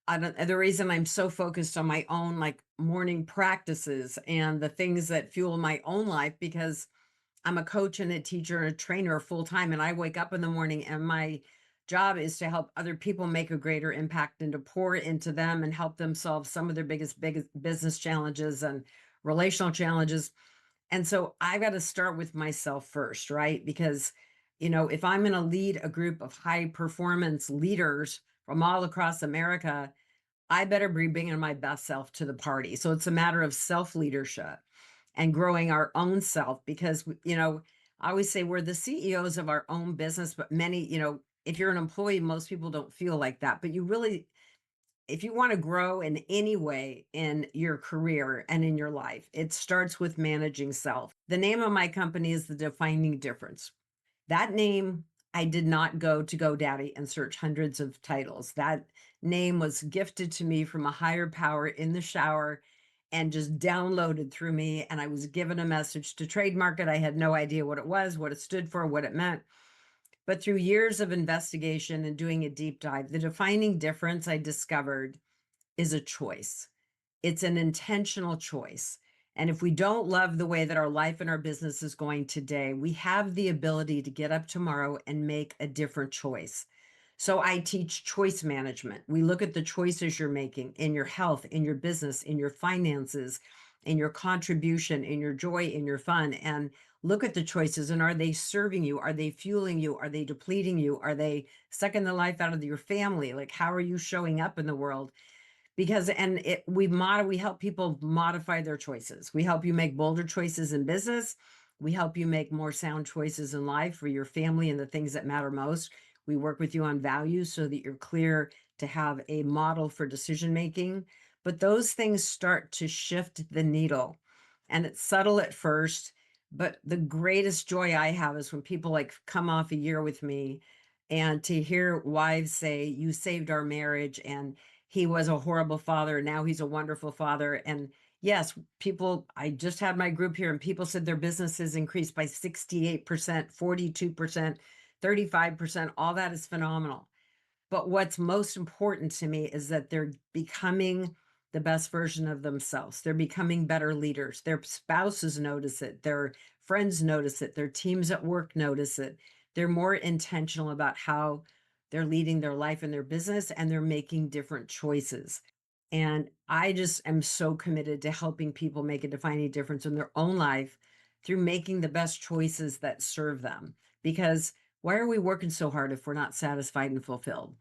I don't, the reason I'm so focused on my own like morning practices and the things that fuel my own life, because I'm a coach and a teacher and a trainer full time. And I wake up in the morning and my job is to help other people make a greater impact and to pour into them and help them solve some of their biggest business challenges and relational challenges. And so I got to start with myself first, right? Because, if I'm going to lead a group of high performance leaders from all across America, I better be bringing my best self to the party. So it's a matter of self leadership and growing our own self because, I always say we're the CEOs of our own business, but many, if you're an employee, most people don't feel like that. But you really, if you want to grow in any way in your career and in your life, it starts with managing self. The name of my company is The Defining Difference. That name, I did not go to GoDaddy and search hundreds of titles. That name was gifted to me from a higher power in the shower and just downloaded through me. And I was given a message to trademark it. I had no idea what it was, what it stood for, what it meant. But through years of investigation and doing a deep dive, the defining difference I discovered is a choice. It's an intentional choice. And if we don't love the way that our life and our business is going today, we have the ability to get up tomorrow and make a different choice. So I teach choice management. We look at the choices you're making in your health, in your business, in your finances, in your contribution, in your joy, in your fun, and look at the choices. And are they serving you? Are they fueling you? Are they depleting you? Are they sucking the life out of your family? Like, how are you showing up in the world? Because and it we help people modify their choices. We help you make bolder choices in business. We help you make more sound choices in life for your family and the things that matter most. We work with you on values so that you're clear to have a model for decision making. But those things start to shift the needle, and it's subtle at first. But the greatest joy I have is when people like come off a year with me and to hear wives say, "You saved our marriage," and he was a horrible father, and now he's a wonderful father. And yes, people, I just had my group here and people said their businesses increased by 68%, 42%, 35%. All that is phenomenal. But what's most important to me is that they're becoming the best version of themselves. They're becoming better leaders. Their spouses notice it. Their friends notice it. Their teams at work notice it. They're more intentional about how they're leading their life and their business, and they're making different choices. And I just am so committed to helping people make a defining difference in their own life through making the best choices that serve them. Because why are we working so hard if we're not satisfied and fulfilled?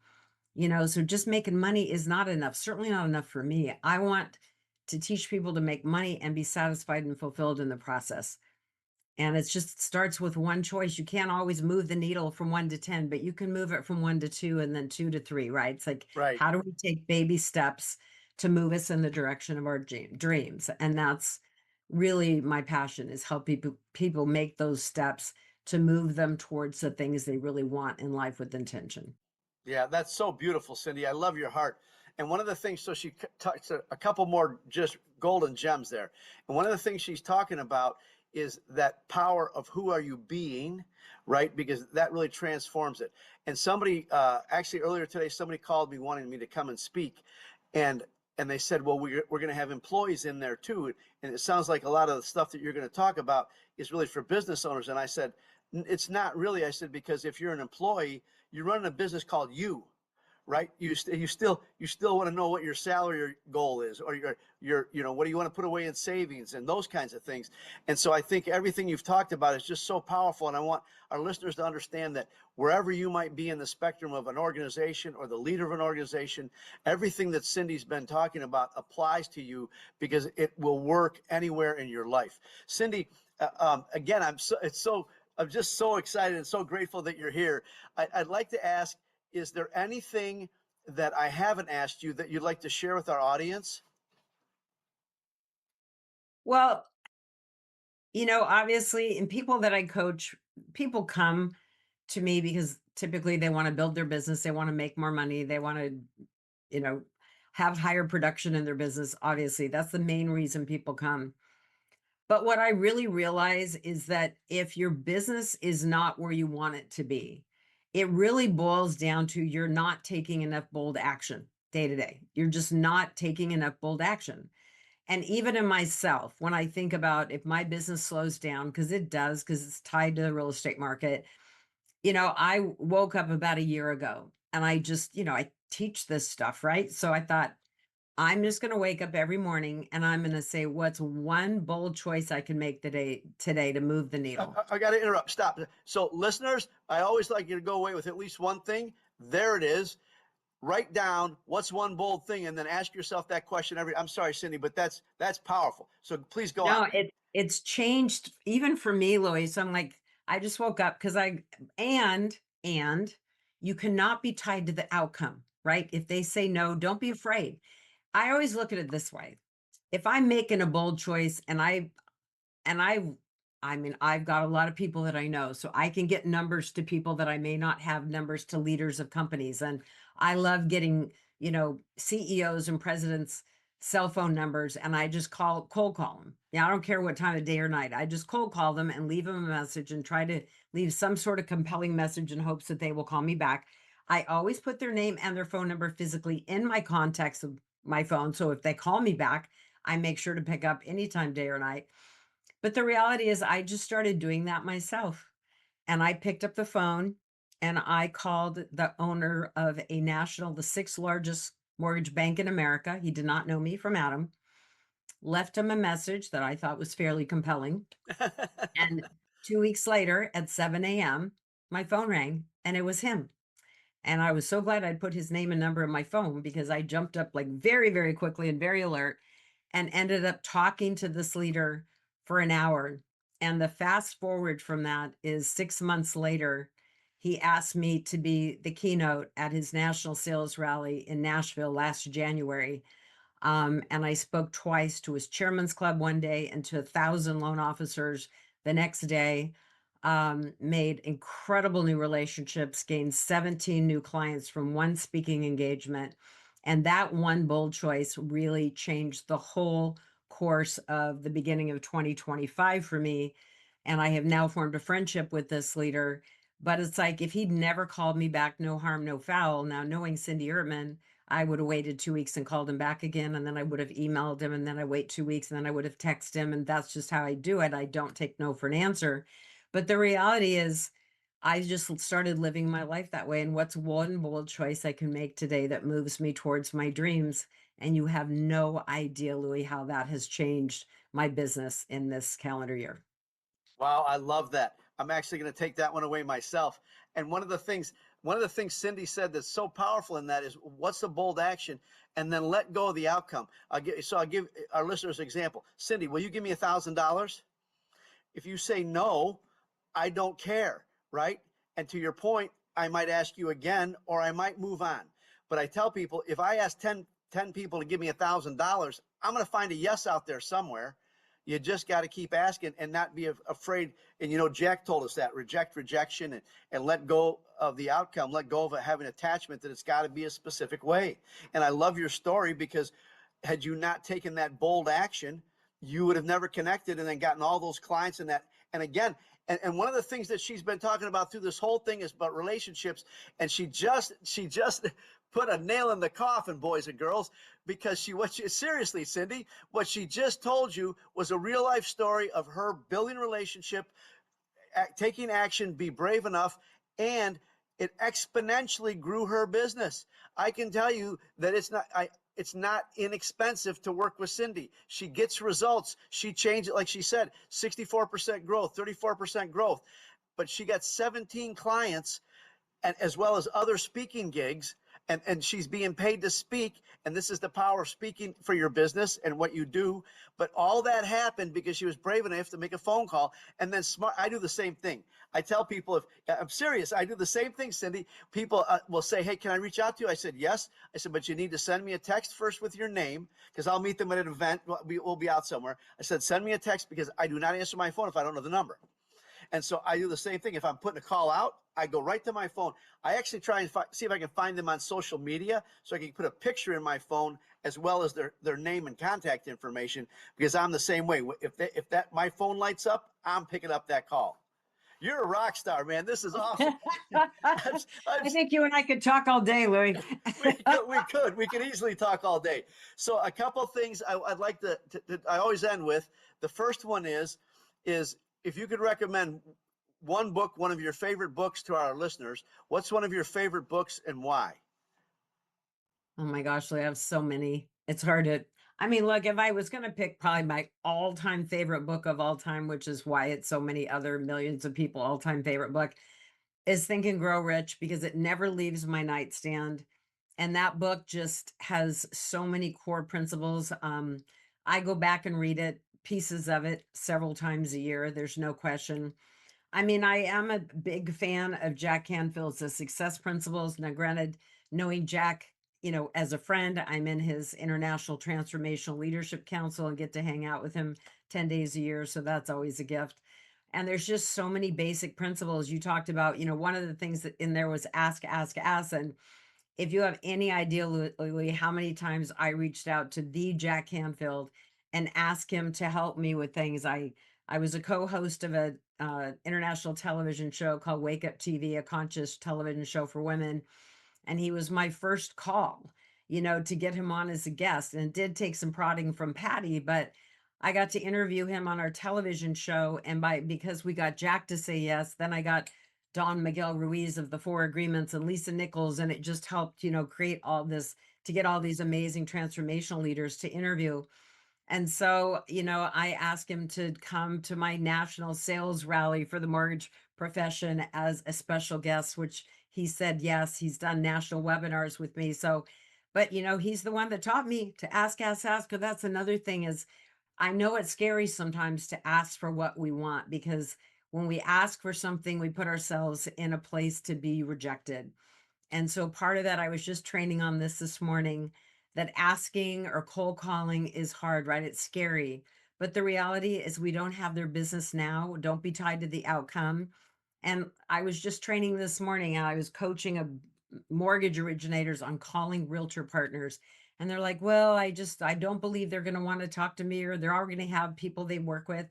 So just making money is not enough, certainly not enough for me. I want to teach people to make money and be satisfied and fulfilled in the process. And it just starts with one choice. You can't always move the needle from 1 to 10, but you can move it from 1 to 2 and then 2 to 3, right? It's like, Right. how do we take baby steps to move us in the direction of our dreams? And that's really my passion, is help people make those steps to move them towards the things they really want in life with intention. Yeah, that's so beautiful, Cindy. I love your heart. And one of the things, so she talks a couple more just golden gems there. And one of the things she's talking about is that power of who are you being, right? Because that really transforms it. And somebody, actually earlier today, somebody called me wanting me to come and speak. And they said, well, we're going to have employees in there too. And it sounds like a lot of the stuff that you're going to talk about is really for business owners. And I said, it's not really. I said, because if you're an employee, you're running a business called you, right? You still want to know what your salary goal is, or your what do you want to put away in savings and those kinds of things. And so I think everything you've talked about is just so powerful, and I want our listeners to understand that wherever you might be in the spectrum of an organization or the leader of an organization, everything that Cindy's been talking about applies to you, because it will work anywhere in your life. Cindy, again, I'm just so excited and so grateful that you're here. I'd like to ask, is there anything that I haven't asked you that you'd like to share with our audience? Well, obviously, in people that I coach, people come to me because typically they want to build their business, they want to make more money, they want to, you know, have higher production in their business. Obviously, that's the main reason people come. But what I really realize is that if your business is not where you want it to be, it really boils down to you're not taking enough bold action day to day. You're just not taking enough bold action. And even in myself, when I think about if my business slows down, because it does, because it's tied to the real estate market, I woke up about a year ago and I just, I teach this stuff, right? So I thought, I'm just going to wake up every morning and I'm going to say, what's one bold choice I can make today to move the needle? I got to interrupt. Stop. So, listeners, I always like you to go away with at least one thing. There it is. Write down what's one bold thing, and then ask yourself that question every. I'm sorry, Cindy, but that's powerful. So please go on. No, it's changed even for me, Louie. So I'm like, I just woke up because and you cannot be tied to the outcome, right? If they say no, don't be afraid. I always look at it this way. If I'm making a bold choice and I mean, I've got a lot of people that I know, so I can get numbers to people that I may not have numbers to, leaders of companies. And I love getting, CEOs and presidents' cell phone numbers, and I just cold call them. Yeah, I don't care what time of day or night. I just cold call them and leave them a message and try to leave some sort of compelling message in hopes that they will call me back. I always put their name and their phone number physically in my contacts of my phone. So if they call me back, I make sure to pick up anytime, day or night. But the reality is I just started doing that myself. And I picked up the phone and I called the owner of the sixth largest mortgage bank in America. He did not know me from Adam. Left him a message that I thought was fairly compelling. And 2 weeks later at 7 a.m., my phone rang and it was him. And I was so glad I'd put his name and number in my phone, because I jumped up like very, very quickly and very alert and ended up talking to this leader for an hour. And the fast forward from that is 6 months later, he asked me to be the keynote at his national sales rally in Nashville last January. And I spoke twice to his chairman's club one day and to 1,000 loan officers the next day. Made incredible new relationships, gained 17 new clients from one speaking engagement. And that one bold choice really changed the whole course of the beginning of 2025 for me. And I have now formed a friendship with this leader. But it's like, if he'd never called me back, no harm, no foul. Now, knowing Cindy Ertman, I would have waited 2 weeks and called him back again. And then I would have emailed him. And then I wait 2 weeks and then I would have texted him. And that's just how I do it. I don't take no for an answer. But the reality is, I just started living my life that way. And what's one bold choice I can make today that moves me towards my dreams? And you have no idea, Louie, how that has changed my business in this calendar year. Wow, I love that. I'm actually going to take that one away myself. And one of the things Cindy said that's so powerful in that is, what's the bold action, and then let go of the outcome. I'll give our listeners an example. Cindy, will you give me $1,000? If you say no, I don't care, right? And to your point, I might ask you again, or I might move on. But I tell people, if I ask 10 people to give me $1,000, I'm going to find a yes out there somewhere. You just got to keep asking and not be afraid. And Jack told us that reject rejection and let go of the outcome, let go of having attachment, that it's got to be a specific way. And I love your story, because had you not taken that bold action, you would have never connected and then gotten all those clients and that. And again, and one of the things that she's been talking about through this whole thing is about relationships. And she just put a nail in the coffin, boys and girls, because seriously, Cindy, what she just told you was a real life story of her building a relationship, taking action, be brave enough, and it exponentially grew her business. I can tell you that it's not inexpensive to work with Cindy. She gets results. She changed it, like she said, 64% growth, 34% growth. But she got 17 clients, and as well as other speaking gigs, and she's being paid to speak. And this is the power of speaking for your business and what you do. But all that happened because she was brave enough to make a phone call. And then smart. I do the same thing. I tell people, if I'm serious, I do the same thing, Cindy. People will say, hey, can I reach out to you? I said, yes. I said, but you need to send me a text first with your name, because I'll meet them at an event. We'll be out somewhere. I said, send me a text, because I do not answer my phone if I don't know the number. And so I do the same thing. If I'm putting a call out, I go right to my phone. I actually try and see if I can find them on social media, so I can put a picture in my phone as well as their name and contact information, because I'm the same way. If that my phone lights up, I'm picking up that call. You're a rock star, man. This is awesome. I think you and I could talk all day, Louie. We could easily talk all day. So a couple things I'd like I always end with. The first one is if you could recommend one book, one of your favorite books to our listeners, what's one of your favorite books and why? Oh my gosh, I have so many. It's hard to, I mean, look, if I was going to pick probably my all time favorite book of all time, which is why it's so many other millions of people all time favorite book, is Think and Grow Rich, because it never leaves my nightstand. And that book just has so many core principles. I go back and read it, pieces of it, several times a year. There's no question. I mean, I am a big fan of Jack Canfield's The Success Principles. Now, granted, knowing Jack, as a friend, I'm in his International Transformational Leadership Council and get to hang out with him 10 days a year. So that's always a gift. And there's just so many basic principles. You talked about, one of the things that in there was ask, ask, ask. And if you have any idea, Louis, how many times I reached out to the Jack Canfield and asked him to help me with things. I was a co-host of a international television show called Wake Up TV, a conscious television show for women, and he was my first call, to get him on as a guest. And it did take some prodding from Patty, but I got to interview him on our television show, and because we got Jack to say yes, then I got Don Miguel Ruiz of the Four Agreements and Lisa Nichols, and it just helped, create all this to get all these amazing transformational leaders to interview. And so, I asked him to come to my national sales rally for the mortgage profession as a special guest, which he said yes. He's done national webinars with me. So, but he's the one that taught me to ask, ask, ask. Because that's another thing is I know it's scary sometimes to ask for what we want, because when we ask for something, we put ourselves in a place to be rejected. And so part of that, I was just training on this morning, that asking or cold calling is hard, right? It's scary. But the reality is we don't have their business now. Don't be tied to the outcome. And I was just training this morning, and I was coaching a mortgage originators on calling realtor partners. And they're like, well, I don't believe they're going to want to talk to me, or they're already going to have people they work with.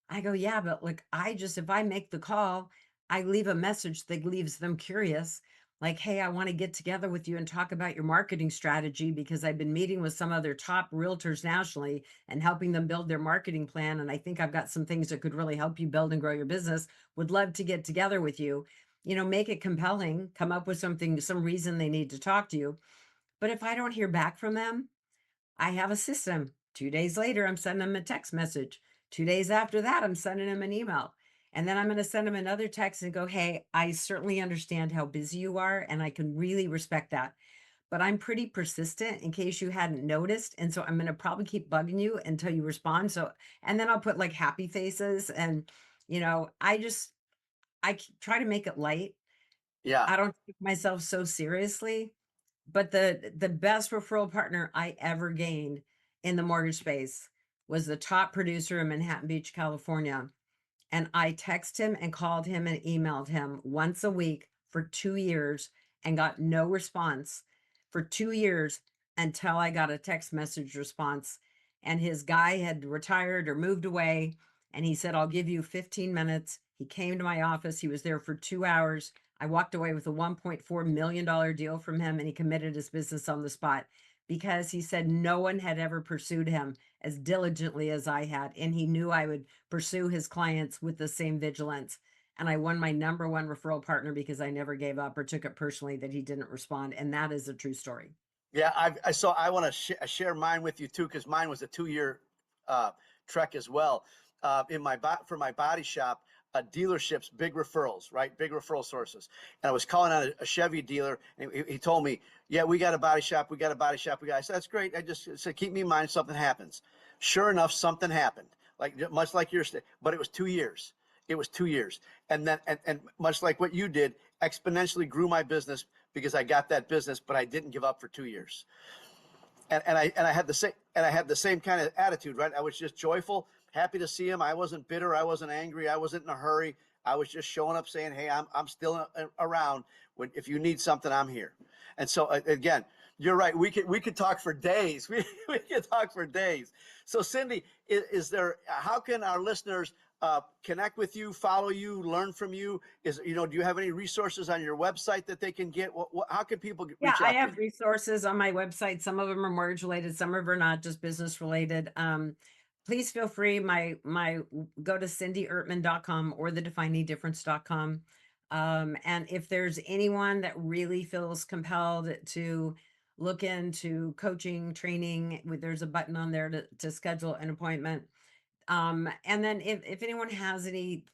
I go, yeah, but look, if I make the call, I leave a message that leaves them curious. Like, hey, I want to get together with you and talk about your marketing strategy, because I've been meeting with some other top realtors nationally and helping them build their marketing plan. And I think I've got some things that could really help you build and grow your business. Would love to get together with you. Make it compelling, come up with something, some reason they need to talk to you. But if I don't hear back from them, I have a system. 2 days later, I'm sending them a text message. 2 days after that, I'm sending them an email. And then I'm going to send them another text and go, hey, I certainly understand how busy you are, and I can really respect that. but I'm pretty persistent in case you hadn't noticed. And so I'm going to probably keep bugging you until you respond. So, and then I'll put like happy faces. And, try to make it light. Yeah. I don't take myself so seriously, but the best referral partner I ever gained in the mortgage space was the top producer in Manhattan Beach, California. And I text him and called him and emailed him once a week for 2 years and got no response for 2 years until I got a text message response. And his guy had retired or moved away. And he said, I'll give you 15 minutes. He came to my office. He was there for 2 hours. I walked away with a $1.4 million deal from him, and he committed his business on the spot because he said no one had ever pursued him as diligently as I had. And he knew I would pursue his clients with the same vigilance. And I won my number one referral partner because I never gave up or took it personally that he didn't respond. And that is a true story. Yeah, I want to share mine with you too, because mine was a 2 year uh, trek as well. For my body shop, dealerships, big referrals, right? Big referral sources. And I was calling on a Chevy dealer, and he told me, "Yeah, we got a body shop. We got a body shop. We got." I said, "That's great." I just said, "Keep me in mind, something happens." Sure enough, something happened. Like much like yours, but it was 2 years. It was 2 years, and then and much like what you did, exponentially grew my business because I got that business, but I didn't give up for 2 years. And I had the same kind of attitude, right? I was just joyful, happy to see him. I wasn't bitter, I wasn't angry, I wasn't in a hurry. I was just showing up saying, "Hey, I'm still around. When if you need something, I'm here." And so again, you're right. We could talk for days. We could talk for days. So Cindy, is there? How can our listeners connect with you, follow you, learn from you? Do you have any resources on your website that they can get? How can people Yeah, reach I out to have you? resources on my website. Some of them are mortgage related, some of them are not, just business related. Please feel free. My go to cindyertman.com or thedefininggdifference.com. And if there's anyone that really feels compelled to look into coaching, training, there's a button on there to schedule an appointment. And then if anyone has any,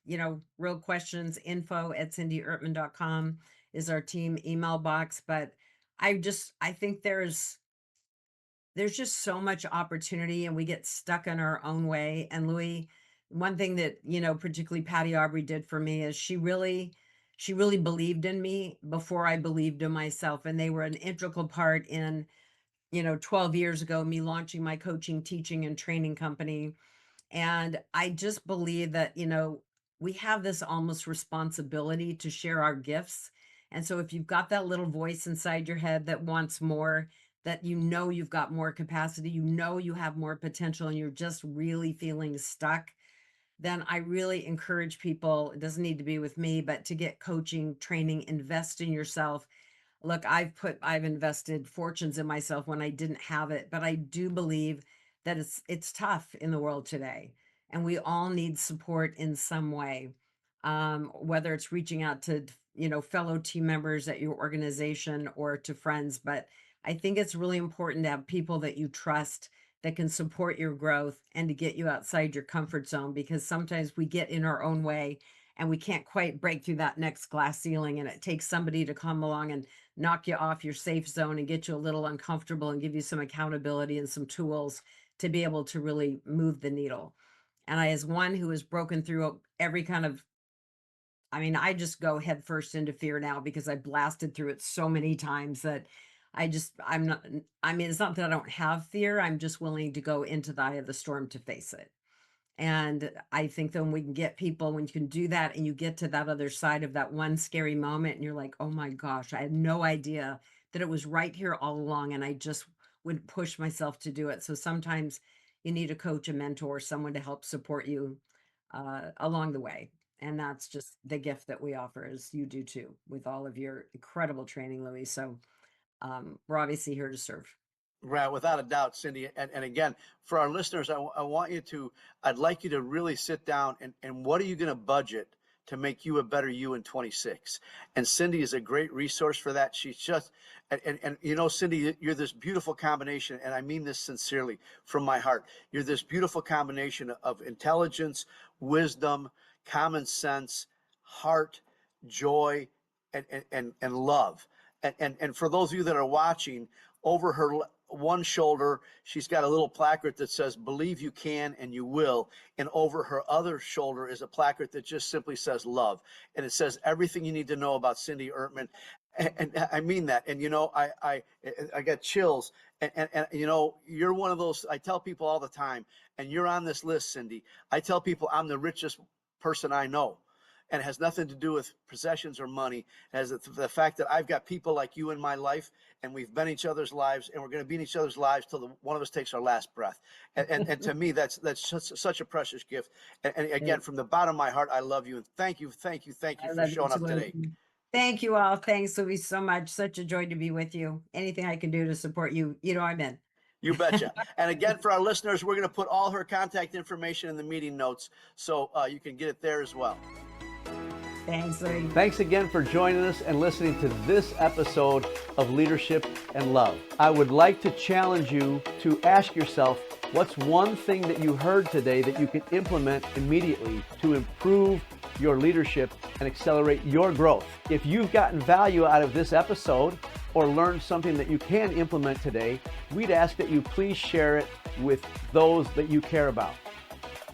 real questions, info@cindyertman.com is our team email box. But I think there's just so much opportunity and we get stuck in our own way. And Louis, one thing that, particularly Patty Aubrey did for me is she really believed in me before I believed in myself. And they were an integral part in, 12 years ago, me launching my coaching, teaching, and training company. And I just believe that, we have this almost responsibility to share our gifts. And so if you've got that little voice inside your head that wants more, that you've got more capacity, you have more potential, and you're just really feeling stuck, then I really encourage people, it doesn't need to be with me, but to get coaching, training, invest in yourself. Look, I've invested fortunes in myself when I didn't have it, but I do believe that it's tough in the world today, and we all need support in some way. Whether it's reaching out to, fellow team members at your organization or to friends, but I think it's really important to have people that you trust that can support your growth and to get you outside your comfort zone, because sometimes we get in our own way and we can't quite break through that next glass ceiling, and it takes somebody to come along and knock you off your safe zone and get you a little uncomfortable and give you some accountability and some tools to be able to really move the needle. And I, as one who has broken through every kind of, I mean, I just go headfirst into fear now because I blasted through it so many times that I'm not, I mean, it's not that I don't have fear. I'm just willing to go into the eye of the storm to face it. And I think that when we can get people, when you can do that and you get to that other side of that one scary moment and you're like, oh my gosh, I had no idea that it was right here all along. And I just would push myself to do it. So sometimes you need a coach, a mentor, someone to help support you along the way. And that's just the gift that we offer, as you do too, with all of your incredible training, Louis. So we're obviously here to serve. Right, without a doubt, Cindy. And again, for our listeners, I'd like you to really sit down and what are you going to budget to make you a better you in 26? And Cindy is a great resource for that. She's just, Cindy, you're this beautiful combination, and I mean this sincerely from my heart. You're this beautiful combination of intelligence, wisdom, common sense, heart, joy, and love. And for those of you that are watching, over her one shoulder, she's got a little placard that says, "Believe you can and you will." And over her other shoulder is a placard that just simply says love. And it says everything you need to know about Cindy Ertman. And I mean that. And, I got chills. And, you're one of those, I tell people all the time, and you're on this list, Cindy. I tell people I'm the richest person I know. And it has nothing to do with possessions or money. It has the fact that I've got people like you in my life, and we've been in each other's lives, and we're going to be in each other's lives till one of us takes our last breath. And to me, that's such a precious gift. And again, from the bottom of my heart, I love you, and thank you I for love you showing up too. today. Thank you all. Thanks, Louie, so much. Such a joy to be with you. Anything I can do to support you, I'm in. You betcha. And again, for our listeners, we're going to put all her contact information in the meeting notes, so you can get it there as well. Thanks, Louie. Thanks again for joining us and listening to this episode of Leadership and Love. I would like to challenge you to ask yourself, what's one thing that you heard today that you can implement immediately to improve your leadership and accelerate your growth? If you've gotten value out of this episode or learned something that you can implement today, we'd ask that you please share it with those that you care about.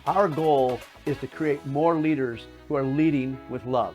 Our goal is to create more leaders who are leading with love.